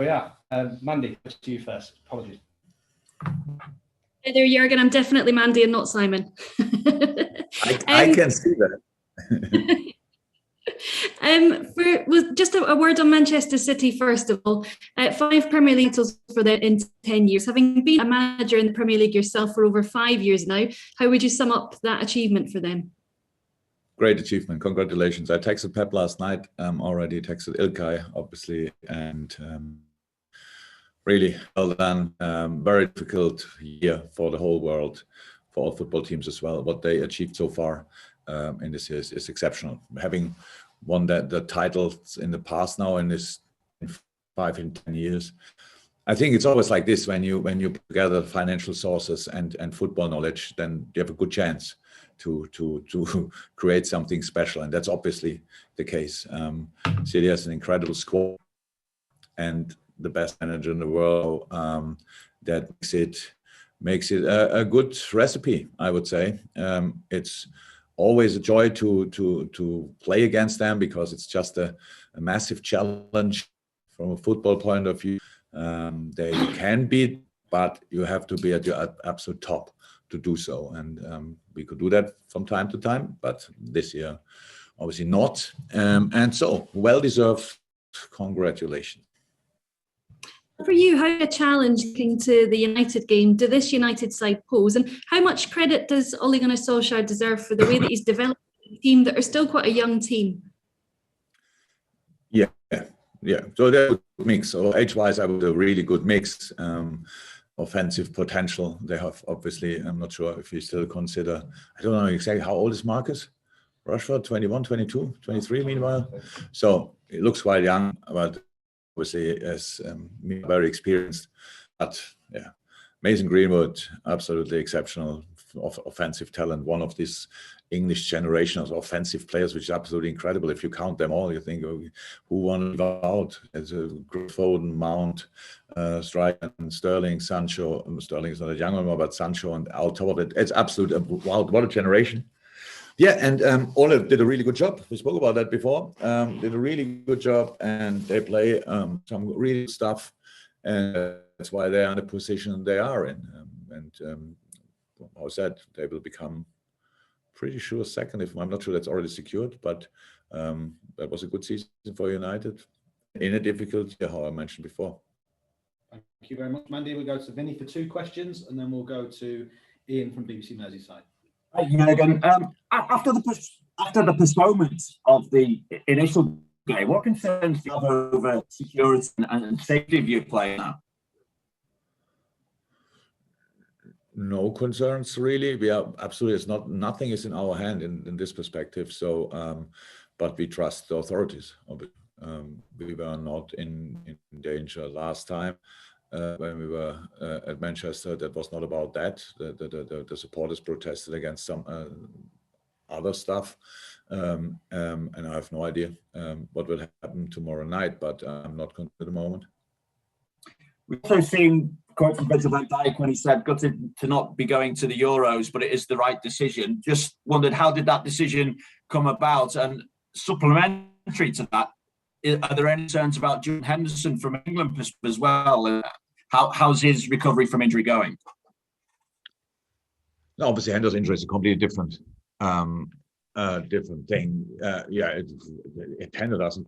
Yeah, Mandy, to you first. Apologies. Hey there, Jurgen. I'm definitely Mandy and not Simon. I can see that. Just a word on Manchester City first of all. 5 Premier League titles for them in 10 years. Having been a manager in the Premier League yourself for over 5 years now, how would you sum up that achievement for them? Great achievement. Congratulations. I texted Pep last night, already texted Ilkay, obviously, and really well done. Very difficult year for the whole world, for all football teams as well. What they achieved so far in this year is exceptional. Having won the titles in the past now in 5 and 10 years. I think it's always like this, when you put together financial sources and football knowledge, then you have a good chance to create something special, and that's obviously the case. City has an incredible squad and the best manager in the world. That makes it a good recipe, I would say. It's always a joy to play against them, because it's just a massive challenge from a football point of view. They can beat, but you have to be at your absolute top to do so, and we could do that from time to time, but this year obviously not, and so well-deserved congratulations. For you, how a challenge looking to the United game do this United side pose, and how much credit does Ole Gunnar Solskjaer deserve for the way that he's developed a team that are still quite a young team? Yeah. So they're a good mix. So age-wise, I would a really good mix. Offensive potential they have, obviously. I'm not sure if you still consider, I don't know exactly how old is Marcus Rashford, 21, 22, 23 meanwhile. So it looks quite young, but obviously as very experienced. But yeah, Mason Greenwood, absolutely exceptional offensive talent, one of this English generation of offensive players, which is absolutely incredible. If you count them all, you think, oh, who won it out? It's a Foden, Mount, Striker, and Sterling, Sancho. Sterling is not a young one, but Sancho and on top of it, it's absolute wow, what a generation. Yeah, and Ole did a really good job. We spoke about that before. Did a really good job, and they play some really good stuff, and that's why they are in the position they are in. How said, they will become pretty sure second. If I'm not sure that's already secured, but that was a good season for United in a difficult year, how I mentioned before. Thank you very much, Mandy. We'll go to Vinny for 2 questions, and then we'll go to Ian from BBC Merseyside. Hi, Jurgen. After the postponement of the initial game, what concerns do you have over security and safety of your player now? No concerns really. We are absolutely, it's not, nothing is in our hand in this perspective. So, but we trust the authorities. We were not in danger last time when we were at Manchester. That was not about that. The supporters protested against some other stuff, and I have no idea what will happen tomorrow night. But I'm not concerned at the moment. We've also seen quote from Virgil van Dijk when he said, "Gutted to not be going to the Euros, but it is the right decision." Just wondered, how did that decision come about? And supplementary to that, are there any concerns about Jordan Henderson from England as well? How's his recovery from injury going? No, obviously, Henderson's injury is a completely different thing. Hendo doesn't,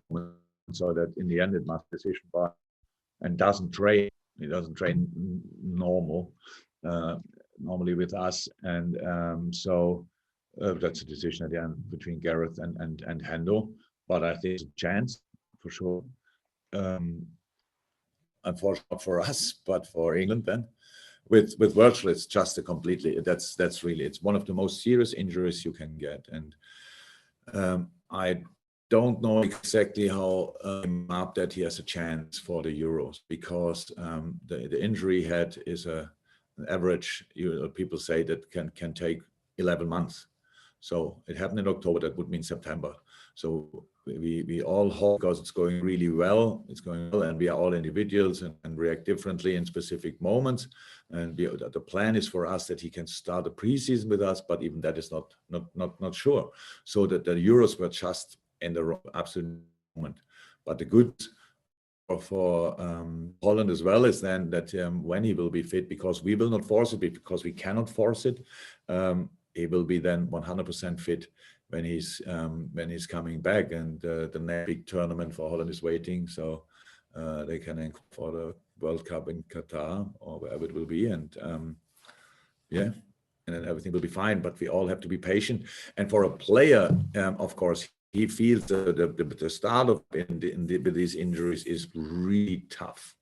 so that in the end it must be a decision by, and doesn't train. He doesn't train normally with us, and so that's a decision at the end between Gareth and Hendo. But I think it's a chance for sure. Unfortunately for us, but for England then. With Virgil, it's just a completely. That's really, it's one of the most serious injuries you can get, and I don't know exactly how up that he has a chance for the Euros, because the injury he had is an average. People say that can take 11 months. So it happened in October. That would mean September. So we all hope, because it's going really well. It's going well, and we are all individuals and react differently in specific moments. And the plan is for us that he can start the preseason with us, but even that is not sure. So that the Euros were just in the absolute moment. But the good for Holland as well is then that when he will be fit, because we will not force it, because we cannot force it, he will be then 100% fit when he's coming back, and the next big tournament for Holland is waiting, so they can aim for the World Cup in Qatar or wherever it will be, and and then everything will be fine. But we all have to be patient, and for a player, of course, he feels the start of with these injuries is really tough.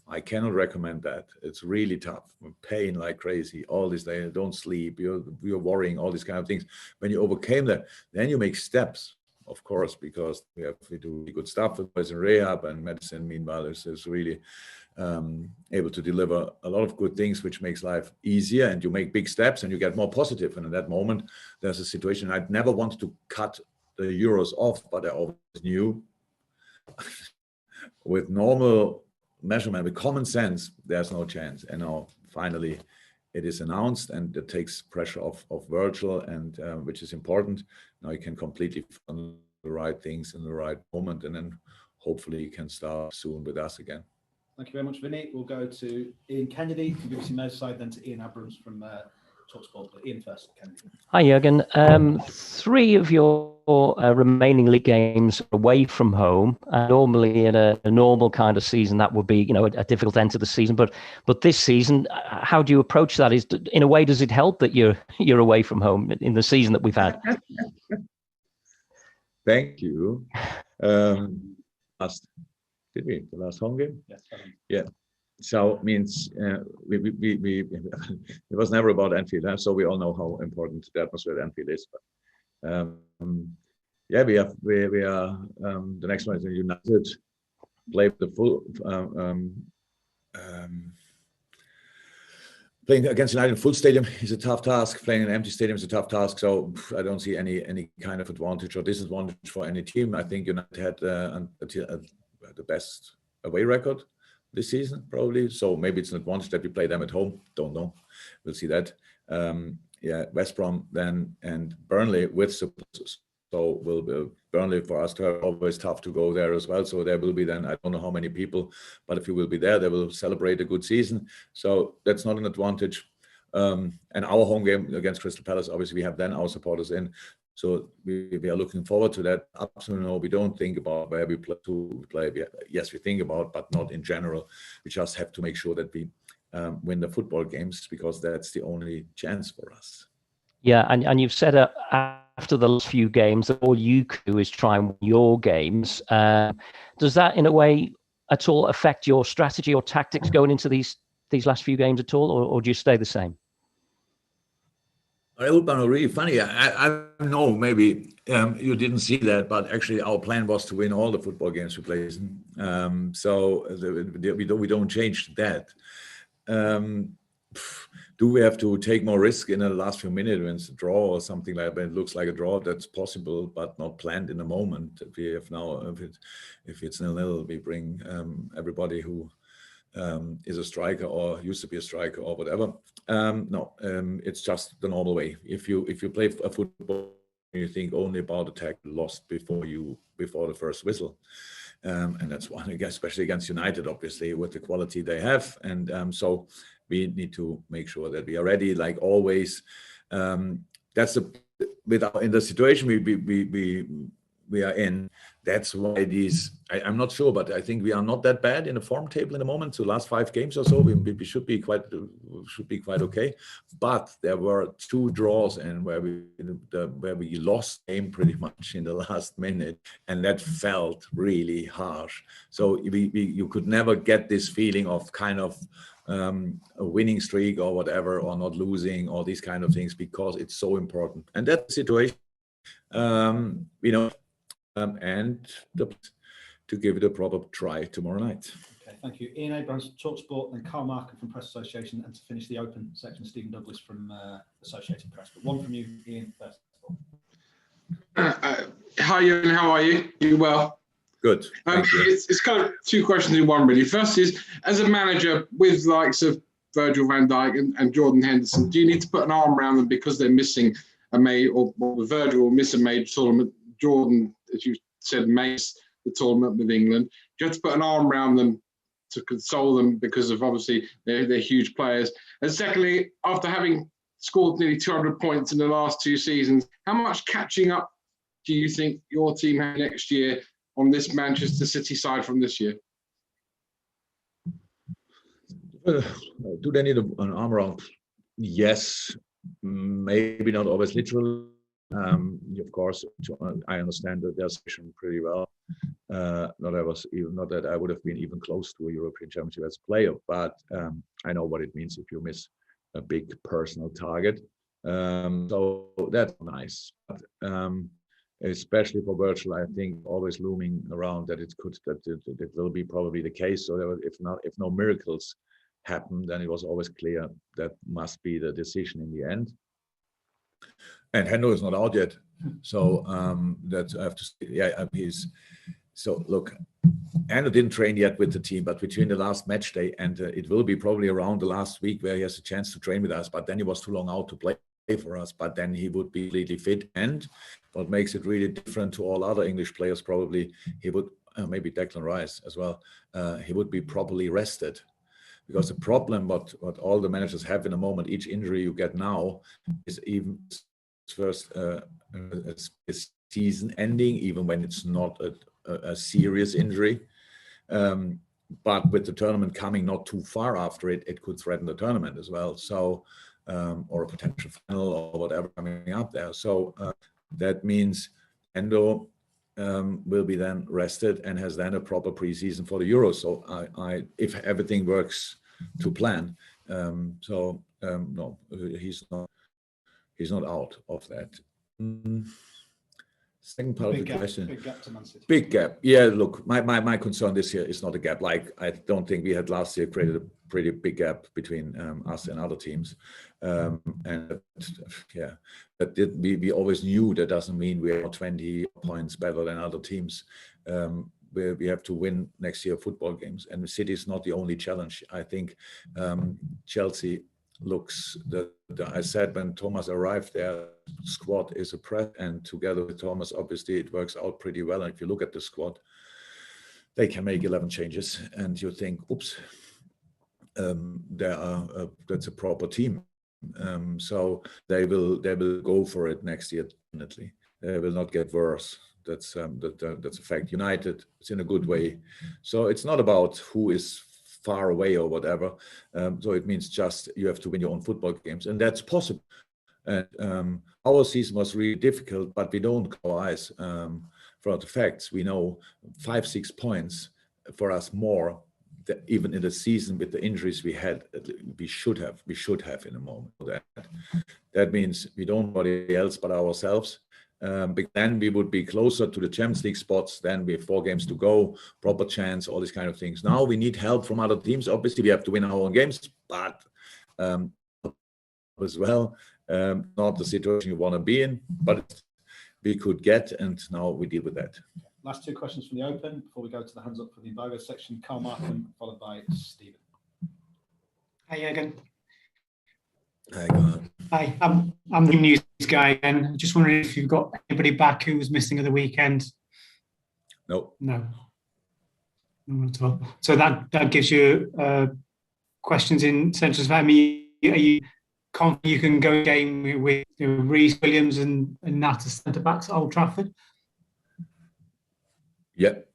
I cannot recommend that. It's really tough. Pain like crazy. All this, they don't sleep. You're worrying. All these kind of things. When you overcame that, then you make steps, of course, because we do good stuff with boys in rehab, and medicine. Meanwhile, is really able to deliver a lot of good things, which makes life easier. And you make big steps, and you get more positive. And in that moment, there's a situation. I'd never wanted to cut the Euros off, but I always knew with normal measurement, with common sense, there's no chance. And now finally it is announced, and it takes pressure off Virgil, and which is important. Now he can completely fund the right things in the right moment, and then hopefully he can start soon with us again. Thank you very much, Vinny. We'll go to Ian Kennedy from BBC Merseyside, then to Ian Abrams from TalkSport. But Ian first, Kennedy. Hi, Jurgen. 3 of your remaining league games away from home. Normally, in a normal kind of season, that would be, a difficult end to the season. But this season, how do you approach that? In a way, does it help that you're away from home in the season that we've had? Thank you. Did we the last home game? Yes. Yeah. So means it was never about Anfield, so we all know how important the atmosphere at Anfield is. But we are the next one is United. Play the full playing against United in full stadium is a tough task. Playing in an empty stadium is a tough task. So I don't see any kind of advantage or disadvantage for any team. I think United had the best away record this season, probably. So maybe it's an advantage that we play them at home. Don't know. We'll see that. West Brom then and Burnley with supporters. So will be Burnley for us to have always tough to go there as well. So there will be then, I don't know how many people, but if you will be there, they will celebrate a good season. So that's not an advantage. And our home game against Crystal Palace, obviously we have then our supporters in. So we are looking forward to that. Absolutely no, we don't think about where we play. Yes, we think about, but not in general. We just have to make sure that we win the football games, because that's the only chance for us. Yeah, and you've said after the last few games that all you can do is try and win your games. Does that in a way at all affect your strategy or tactics going into these last few games at all, or do you stay the same? It would be really funny. I know maybe you didn't see that, but actually our plan was to win all the football games we play. So we don't change that. Do we have to take more risk in the last few minutes when it's a draw or something like that? It looks like a draw. That's possible, but not planned in the moment. We have now, if it's 0-0, we bring everybody who is a striker or used to be a striker or whatever. It's just the normal way. If you play a football, you think only about attack lost before the first whistle, and that's one, especially against United, obviously with the quality they have, and so we need to make sure that we are ready, like always. That's in the situation we are in. That's why I'm not sure, but I think we are not that bad in the form table in the moment. So last 5 games or so, we should be quite okay. But there were 2 draws and where we lost game pretty much in the last minute, and that felt really harsh. So you could never get this feeling of kind of a winning streak or whatever, or not losing, or these kind of things, because it's so important. And that situation, and to give it a proper try tomorrow night. Okay, thank you. Ian Abrams, TalkSport, and Carl Markham from Press Association, and to finish the open section, Stephen Douglas from Associated Press. But one from you, Ian, first. Hi, Jurgen, how are you? You well? Good. It's kind of 2 questions in one, really. First is, as a manager with likes of Virgil van Dijk and Jordan Henderson, do you need to put an arm around them because they're missing a May, or Virgil will miss a major tournament? Jordan, as you said, may the tournament with England? Do you have to put an arm around them to console them because of obviously they're huge players? And secondly, after having scored nearly 200 points in the last 2 seasons, how much catching up do you think your team has next year on this Manchester City side from this year? Do they need an arm around? Yes, maybe not always literally. Of course, I understand that their situation pretty well. Not that I would have been even close to a European Championship as a player, but I know what it means if you miss a big personal target. So that's nice. But, especially for Virgil, I think always looming around that it will be probably the case. So if no miracles happen, then it was always clear that must be the decision in the end. And Hendo is not out yet, so that I have to say, yeah, he's. So look, Hendo didn't train yet with the team, but between the last match day and it will be probably around the last week where he has a chance to train with us. But then he was too long out to play for us. But then he would be completely fit. And what makes it really different to all other English players, probably he would maybe Declan Rice as well. He would be properly rested. Because the problem, what all the managers have in a moment, each injury you get now is even first season ending, even when it's not a serious injury. But with the tournament coming not too far after it, it could threaten the tournament as well. So, or a potential final or whatever coming up there. So that means Endo will be then rested and has then a proper preseason for the Euros. So if everything works to plan, no, he's not out of that. Second part of the question. Big gap to Man City. Big gap. Yeah, look, my concern this year is not a gap. Like, I don't think we had last year created a pretty big gap between us and other teams. And yeah, but we always knew that doesn't mean we are 20 points better than other teams. We have to win next year football games. And the City is not the only challenge. I think Chelsea looks, I said when Thomas arrived, their squad is a press, and together with Thomas, obviously it works out pretty well. And if you look at the squad, they can make 11 changes, and you think, oops, that's a proper team. So they will go for it next year. Definitely, they will not get worse. That's a fact. United, it's in a good way. So it's not about who is far away or whatever. So it means just you have to win your own football games, and that's possible. And our season was really difficult, but we don't close our eyes for the facts. We know 5-6 points for us more, even in the season with the injuries we had. We should have in a moment. That means we don't know anybody else but ourselves. But then we would be closer to the Champions League spots. Then we have 4 games to go, proper chance, all these kind of things. Now we need help from other teams. Obviously, we have to win our own games, but as well, not the situation you want to be in, but we could get, and now we deal with that. Last 2 questions from the Open before we go to the hands up for the embargo section. Carl Markham, followed by Stephen. Hi, Jurgen. Hi, go on. Hi, I'm the news guy again. Just wondering if you've got anybody back who was missing at the weekend. No. No at all. So that gives you questions in centres of are you confident you can go game with Rhys Williams and Nat as centre backs at Old Trafford? Yep.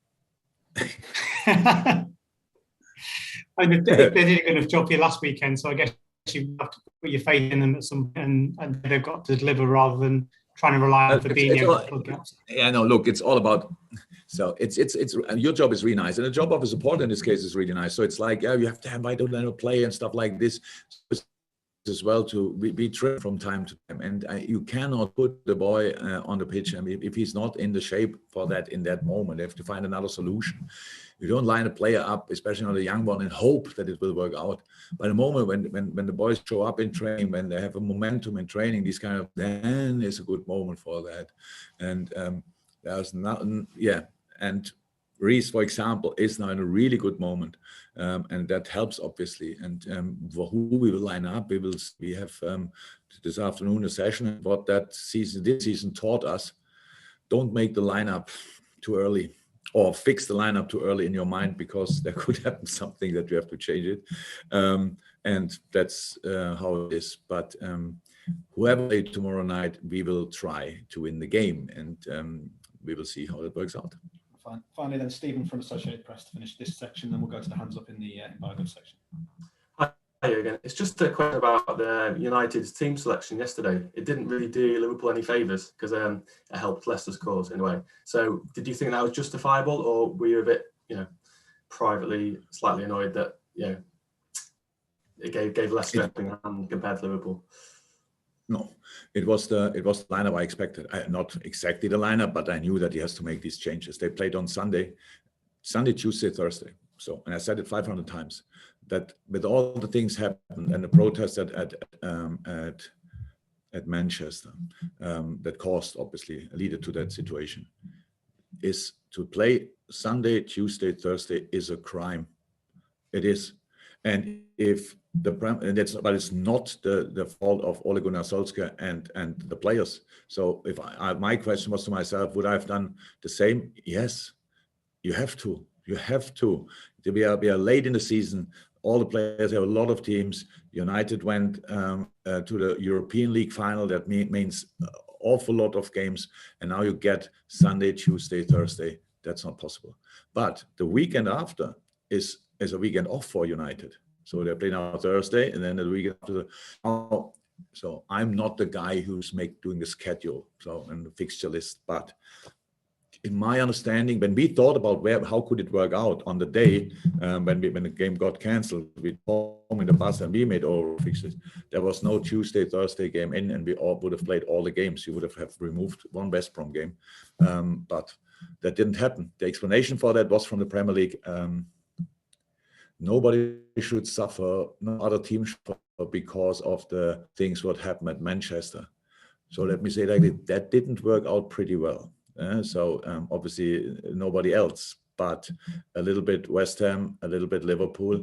I mean, they did a good enough job here last weekend, so I guess you have to put your faith in them at some point, and they've got to deliver rather than trying to rely on Fabinho. Yeah, no, look, it's all about. So it's your job is really nice, and the job of a supporter in this case is really nice. So it's like, yeah, you have to invite them to play and stuff like this as well to be trained from time to time, and you cannot put the boy on the pitch. I mean, if he's not in the shape for that in that moment, they have to find another solution. You don't line a player up, especially not a young one, and hope that it will work out. By the moment when the boys show up in training, when they have a momentum in training, then is a good moment for that. And there's nothing, yeah. And Rhys, for example, is now in a really good moment, and that helps obviously. And for who we will line up, we have this afternoon a session. And what this season taught us: don't make the lineup too early. or fix the lineup too early in your mind, because there could happen something that you have to change it. And that's how it is. But whoever plays tomorrow night, we will try to win the game, and we will see how it works out. Fine. Finally, then Stephen from Associated Press to finish this section, then we'll go to the hands up in the embargo section. Hi again. It's just a question about the United's team selection yesterday. It didn't really do Liverpool any favours, because it helped Leicester's cause in a way. So did you think that was justifiable, or were you a bit, privately slightly annoyed that, it gave Leicester a hand compared to Liverpool? No, it was the lineup I expected. Not exactly the lineup, but I knew that he has to make these changes. They played on Sunday, Tuesday, Thursday. So, and I said it 500 times, that with all the things happened and the protests at Manchester that caused, obviously, leaded to that situation, is to play Sunday, Tuesday, Thursday is a crime. It is. And if but it's not the fault of Ole Gunnar Solskjaer and the players. So if my question was to myself, would I have done the same? Yes, you have to. You have to. We are late in the season. All the players have a lot of teams. United went to the European League final. That means an awful lot of games. And now you get Sunday, Tuesday, Thursday. That's not possible. But the weekend after is a weekend off for United. So they're playing on Thursday, and then the weekend after. So I'm not the guy who's doing the schedule, and the fixture list. But in my understanding, when we thought about how could it work out on the day when the game got cancelled, we home in the bus and we made all fixtures. There was no Tuesday, Thursday game in, and we all would have played all the games. You would have removed one West Brom game, but that didn't happen. The explanation for that was from the Premier League. Nobody should suffer, no other team should suffer because of the things what happened at Manchester. So let me say that didn't work out pretty well. Obviously nobody else, but a little bit West Ham, a little bit Liverpool.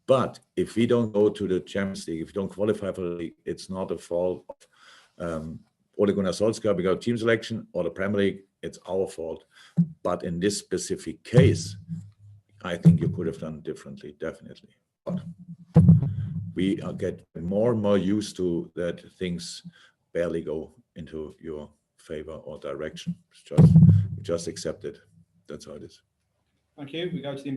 But if we don't go to the Champions League, if we don't qualify for the league, it's not a fault of Ole Gunnar Solskjaer because of team selection or the Premier League. It's our fault. But in this specific case, I think you could have done differently, definitely. But we get more and more used to that things barely go into your favor or direction. Just accept it. That's how it is. Thank you. We go to the